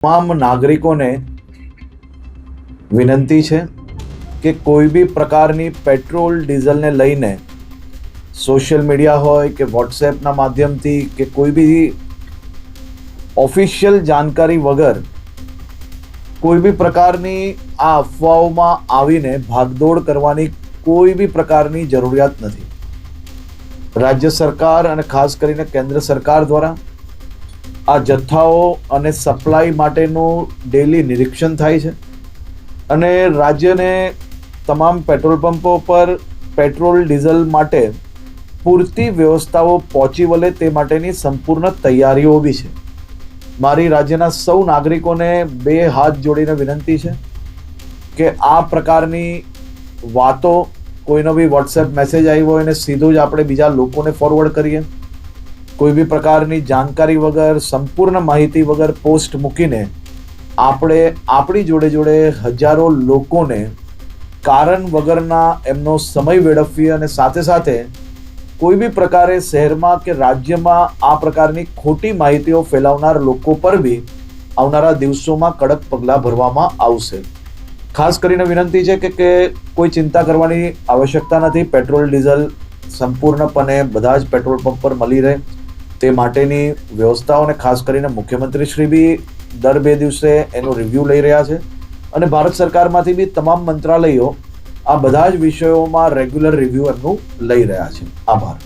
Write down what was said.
તમામ નાગરિકોને વિનંતી છે કે કોઈ બી પ્રકારની પેટ્રોલ ડીઝલને લઈને સોશિયલ મીડિયા હોય કે વોટ્સએપના માધ્યમથી કે કોઈ બી ઓફિશિયલ જાણકારી વગર કોઈ બી પ્રકારની આ અફવાઓમાં આવીને ભાગદોડ કરવાની કોઈ બી પ્રકારની જરૂરિયાત નથી। રાજ્ય સરકાર અને ખાસ કરીને કેન્દ્ર સરકાર દ્વારા આ જથ્થાઓ અને સપ્લાય માટેનું ડેલી નિરીક્ષણ થાય છે અને રાજ્યને તમામ પેટ્રોલ પંપો પર પેટ્રોલ ડીઝલ માટે પૂરતી વ્યવસ્થાઓ પહોંચી વળે તે માટેની સંપૂર્ણ તૈયારીઓ બી છે। મારી રાજ્યના સૌ નાગરિકોને બે હાથ જોડીને વિનંતી છે કે આ પ્રકારની વાતો કોઈનો બી વોટ્સએપ મેસેજ આવ્યો હોય એને સીધું જ આપણે બીજા લોકોને ફોરવર્ડ કરીએ। કોઈ બી પ્રકારની જાણકારી વગર સંપૂર્ણ માહિતી વગર પોસ્ટ મૂકીને આપણે આપણી જોડે જોડે હજારો લોકોને કારણ વગરના એમનો સમય વેડફીએ અને સાથે સાથે કોઈ બી પ્રકારે શહેરમાં કે રાજ્યમાં આ પ્રકારની ખોટી માહિતીઓ ફેલાવનાર લોકો પર બી આવનારા દિવસોમાં કડક પગલાં ભરવામાં આવશે। ખાસ કરીને વિનંતી છે કે કોઈ ચિંતા કરવાની આવશ્યકતા નથી। પેટ્રોલ ડીઝલ સંપૂર્ણપણે બધા જ પેટ્રોલ પંપ પર મળી રહે તે માટેની વ્યવસ્થાઓને ખાસ કરીને મુખ્યમંત્રીશ્રી બી દર 2 દિવસે એનો રિવ્યૂ લઈ રહ્યા છે અને ભારત સરકારમાંથી બી તમામ મંત્રાલયો આ બધા જ વિષયોમાં રેગ્યુલર રિવ્યૂ એમનું લઈ રહ્યા છે। આભાર।